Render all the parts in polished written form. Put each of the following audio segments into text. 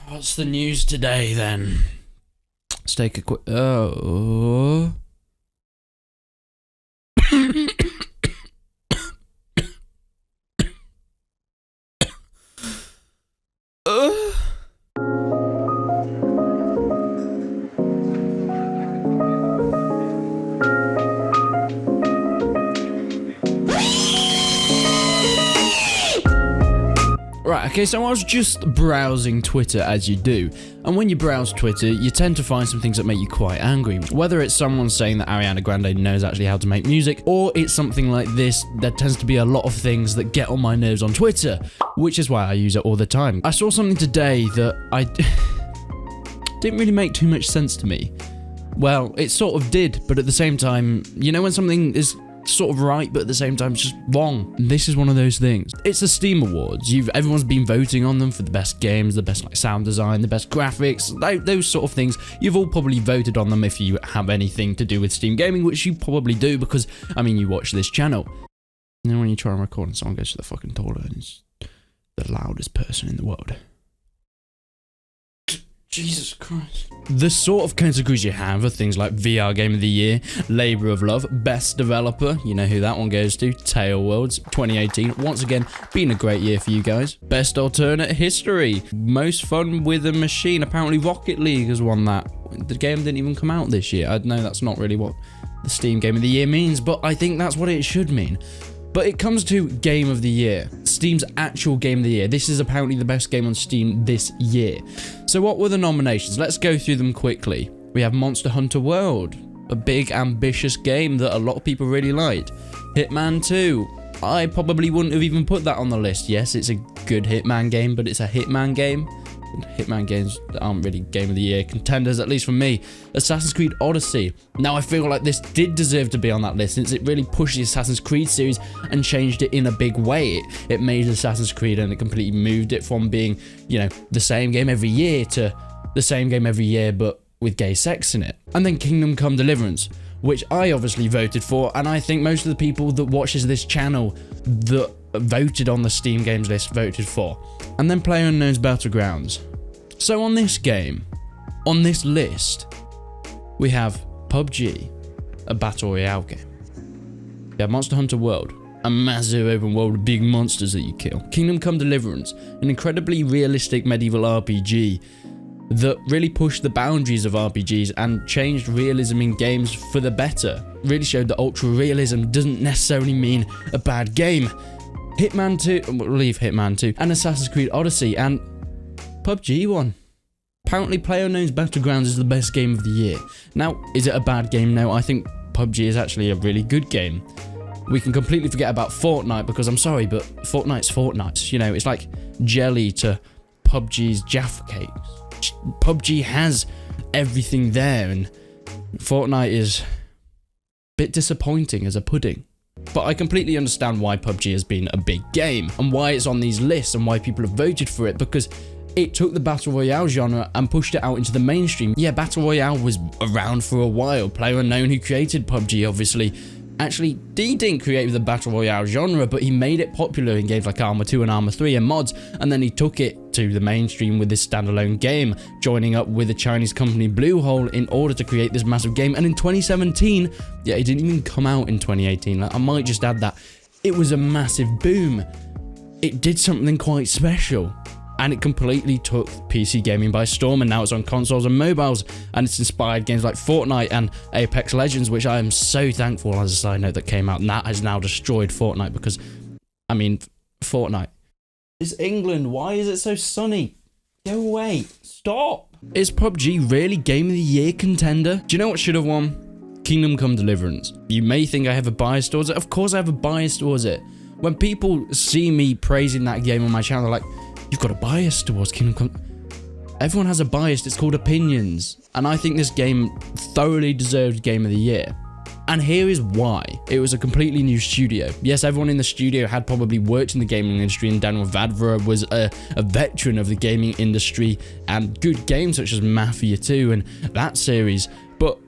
What's the news today then? Let's take a quick. Oh. Right, okay, so I was just browsing Twitter as you do, and when you browse Twitter, you tend to find some things that make you quite angry. Whether it's someone saying that Ariana Grande knows actually how to make music, or it's something like this, there tends to be a lot of things that get on my nerves on Twitter, which is why I use it all the time. I saw something today that I didn't really make too much sense to me. Well, it sort of did, but at the same time, you know when something is sort of right, but at the same time it's just wrong. This is one of those things. It's the Steam Awards. Everyone's been voting on them for the best games, the best sound design, the best graphics, those sort of things. You've all probably voted on them if you have anything to do with Steam gaming, which you probably do because, I mean, you watch this channel. And then when you try and record and someone goes to the fucking toilet and it's the loudest person in the world. Jesus Christ. The sort of categories you have are things like VR Game of the Year, Labour of Love, Best Developer, you know who that one goes to, Tale Worlds, 2018, once again, been a great year for you guys. Best Alternate History, Most Fun with a Machine, apparently Rocket League has won that. The game didn't even come out this year. I know that's not really what the Steam Game of the Year means, but I think that's what it should mean. But it comes to Game of the Year, Steam's actual Game of the Year. This is apparently the best game on Steam this year. So what were the nominations? Let's go through them quickly. We have Monster Hunter World, a big ambitious game that a lot of people really liked. Hitman 2, I probably wouldn't have even put that on the list. Yes, it's a good Hitman game, but it's a Hitman game. Hitman games aren't really Game of the Year contenders, at least for me. Assassin's Creed Odyssey. Now I feel like this did deserve to be on that list since it really pushed the Assassin's Creed series and changed it in a big way. It made Assassin's Creed and it completely moved it from being, you know, the same game every year to the same game every year but with gay sex in it. And then Kingdom Come Deliverance, which I obviously voted for, and I think most of the people that watches this channel that voted on the Steam Games list voted for. And then PlayerUnknown's Battlegrounds. So on this game, on this list, we have PUBG, a battle royale game. We have Monster Hunter World, a massive open world with big monsters that you kill. Kingdom Come Deliverance, an incredibly realistic medieval RPG that really pushed the boundaries of RPGs and changed realism in games for the better. Really showed that ultra realism doesn't necessarily mean a bad game. Hitman 2, we'll leave Hitman 2, and Assassin's Creed Odyssey, and PUBG won. Apparently PlayerUnknown's Battlegrounds is the best game of the year. Now, is it a bad game? No, I think PUBG is actually a really good game. We can completely forget about Fortnite because I'm sorry, but Fortnite's Fortnite. You know, it's like jelly to PUBG's Jaffa cakes. PUBG has everything there, and Fortnite is a bit disappointing as a pudding. But I completely understand why PUBG has been a big game and why it's on these lists and why people have voted for it, because it took the Battle Royale genre and pushed it out into the mainstream. Yeah, Battle Royale was around for a while. PlayerUnknown, who created PUBG, obviously, actually, he didn't create the Battle Royale genre, but he made it popular in games like Arma 2 and Arma 3 and mods, and then he took it to the mainstream with this standalone game, joining up with the Chinese company Bluehole in order to create this massive game. And in 2017, yeah, it didn't even come out in 2018, like, I might just add that, it was a massive boom. It did something quite special. And it completely took PC gaming by storm, and now it's on consoles and mobiles, and it's inspired games like Fortnite and Apex Legends, which I am so thankful, as a side note, that came out, and that has now destroyed Fortnite because, I mean, Fortnite. It's England, why is it so sunny? Go away, stop! Is PUBG really Game of the Year contender? Do you know what should have won? Kingdom Come Deliverance. You may think I have a bias towards it, of course I have a bias towards it. When people see me praising that game on my channel, they're like, you've got a bias towards Kingdom Come. Everyone has a bias, it's called opinions. And I think this game thoroughly deserved Game of the Year. And here is why. It was a completely new studio. Yes, everyone in the studio had probably worked in the gaming industry, and Daniel Vadvara was a veteran of the gaming industry and good games such as Mafia 2 and that series. But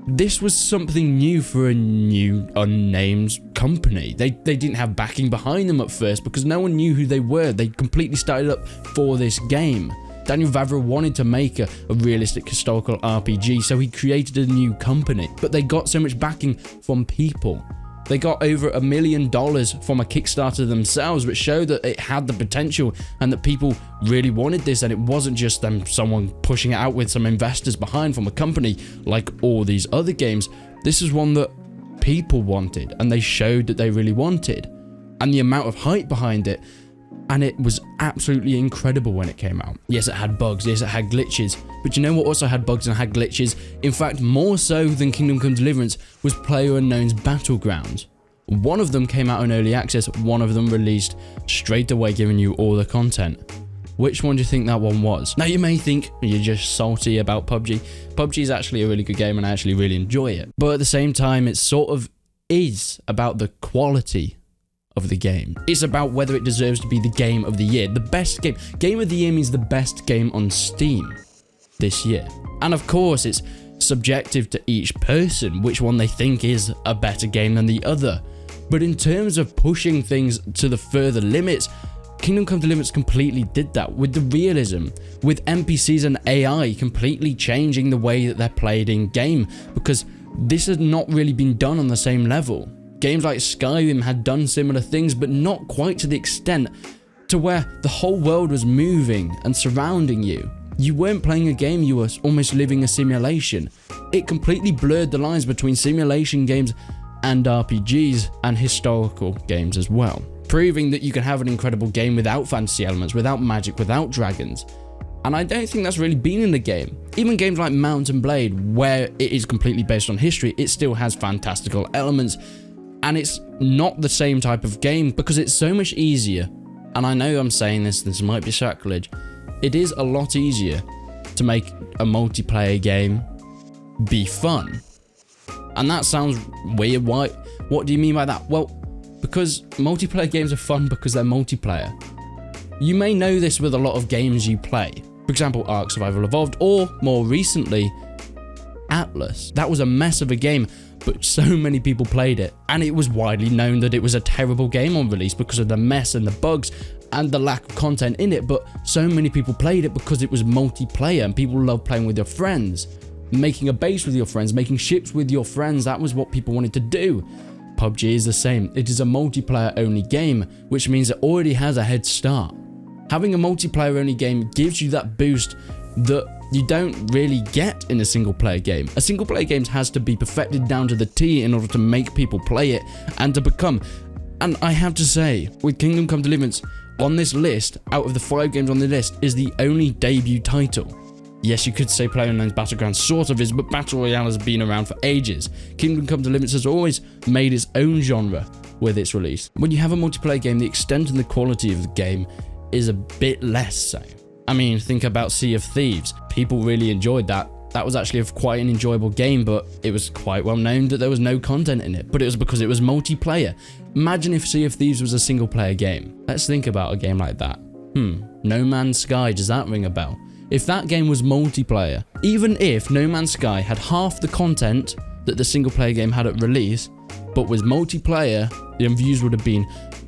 this was something new for a new unnamed company. They didn't have backing behind them at first because no one knew who they were. They completely started up for this game. Daniel Vavra wanted to make a realistic historical RPG, so he created a new company. But they got so much backing from people. They got over $1 million from a Kickstarter themselves, which showed that it had the potential and that people really wanted this, and it wasn't just someone pushing it out with some investors behind from a company like all these other games. This is one that people wanted, and they showed that they really wanted, and the amount of hype behind it, and it was absolutely incredible when it came out. Yes, it had bugs, yes, it had glitches, but you know what also had bugs and had glitches? In fact, more so than Kingdom Come Deliverance was PlayerUnknown's Battlegrounds. One of them came out in early access, one of them released straight away, giving you all the content. Which one do you think that one was? Now you may think you're just salty about PUBG. PUBG is actually a really good game and I actually really enjoy it. But at the same time, it sort of is about the quality of the game. It's about whether it deserves to be the game of the year. The best game. Game of the year means the best game on Steam this year. And of course, it's subjective to each person which one they think is a better game than the other. But in terms of pushing things to the further limits, Kingdom Come Deliverance completely did that with the realism, with NPCs and AI completely changing the way that they're played in game, because this has not really been done on the same level. Games like Skyrim had done similar things, but not quite to the extent to where the whole world was moving and surrounding you. You weren't playing a game, you were almost living a simulation. It completely blurred the lines between simulation games and RPGs and historical games as well, proving that you can have an incredible game without fantasy elements, without magic, without dragons. And I don't think that's really been in the game. Even games like Mount & Blade, where it is completely based on history, it still has fantastical elements. And it's not the same type of game because it's so much easier. And I know I'm saying this might be sacrilege. It is a lot easier to make a multiplayer game be fun. And that sounds weird. Why? What do you mean by that? Well, because multiplayer games are fun because they're multiplayer. You may know this with a lot of games you play. For example, Ark Survival Evolved, or more recently, Atlas. That was a mess of a game, but so many people played it. And it was widely known that it was a terrible game on release because of the mess and the bugs and the lack of content in it. But so many people played it because it was multiplayer and people love playing with your friends. Making a base with your friends, making ships with your friends, that was what people wanted to do. PUBG is the same. It is a multiplayer only game, which means it already has a head start. Having a multiplayer only game gives you that boost that you don't really get in a single player game. A single player game has to be perfected down to the T in order to make people play it and to become. And I have to say, with Kingdom Come Deliverance on this list, out of the 5 games on the list, is the only debut title. Yes, you could say PlayerUnknown's Battlegrounds sort of is, but Battle Royale has been around for ages. Kingdom Come Deliverance has always made its own genre with its release. When you have a multiplayer game, the extent and the quality of the game is a bit less so. I mean, think about Sea of Thieves. People really enjoyed that. That was actually quite an enjoyable game, but it was quite well known that there was no content in it. But it was because it was multiplayer. Imagine if Sea of Thieves was a single player game. Let's think about a game like that. No Man's Sky, does that ring a bell? If that game was multiplayer, even if No Man's Sky had half the content that the single player game had at release, but was multiplayer, the views would have been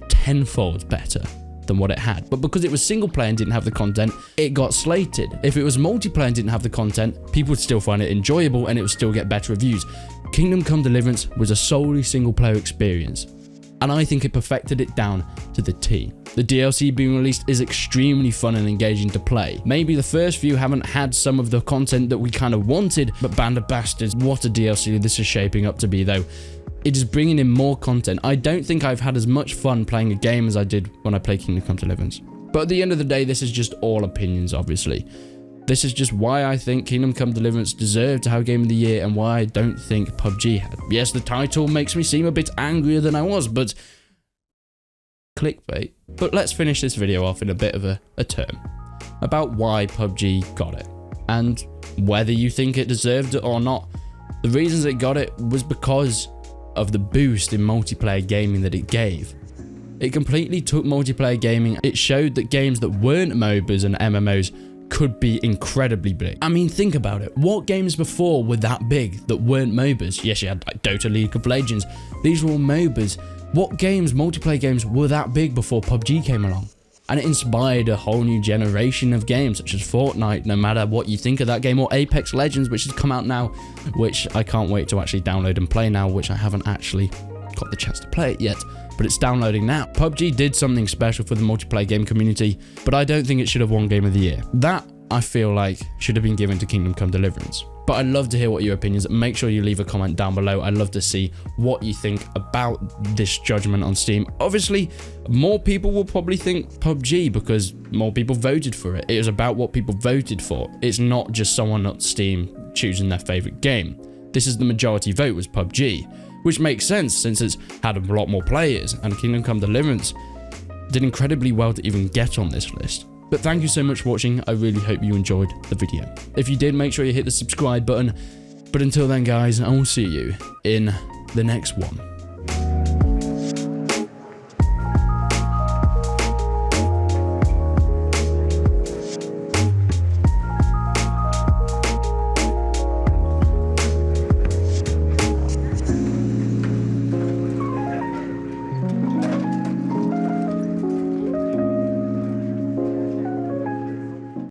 tenfold better than what it had. But because it was single player and didn't have the content, it got slated. If it was multiplayer and didn't have the content, people would still find it enjoyable and it would still get better reviews. Kingdom Come Deliverance was a solely single player experience, and I think it perfected it down to the T. The DLC being released is extremely fun and engaging to play. Maybe the first few haven't had some of the content that we kind of wanted, but Band of Bastards, what a DLC this is shaping up to be though. It is bringing in more content. I don't think I've had as much fun playing a game as I did when I played Kingdom Come Deliverance. But at the end of the day, this is just all opinions, obviously. This is just why I think Kingdom Come Deliverance deserved to have Game of the Year and why I don't think PUBG had. Yes, the title makes me seem a bit angrier than I was, but clickbait. But let's finish this video off in a bit of a term about why PUBG got it and whether you think it deserved it or not. The reasons it got it was because of the boost in multiplayer gaming that it gave. It completely took multiplayer gaming. It showed that games that weren't MOBAs and MMOs could be incredibly big. I mean, think about it. What games before were that big that weren't MOBAs? Yes, you had like Dota, League of Legends. These were all MOBAs. What games, multiplayer games, were that big before PUBG came along? And it inspired a whole new generation of games, such as Fortnite, no matter what you think of that game, or Apex Legends, which has come out now, which I can't wait to actually download and play now, which I haven't actually got the chance to play it yet, but it's downloading now. PUBG did something special for the multiplayer game community, but I don't think it should have won Game of the Year. That, I feel like, should have been given to Kingdom Come Deliverance. But I'd love to hear what your opinions. Make sure you leave a comment down below. I'd love to see what you think about this judgment on Steam. Obviously, more people will probably think PUBG because more people voted for it. It is about what people voted for. It's not just someone on Steam choosing their favorite game. This is the majority vote was PUBG, which makes sense since it's had a lot more players, and Kingdom Come Deliverance did incredibly well to even get on this list. But thank you so much for watching. I really hope you enjoyed the video. If you did, make sure you hit the subscribe button. But until then, guys, I will see you in the next one.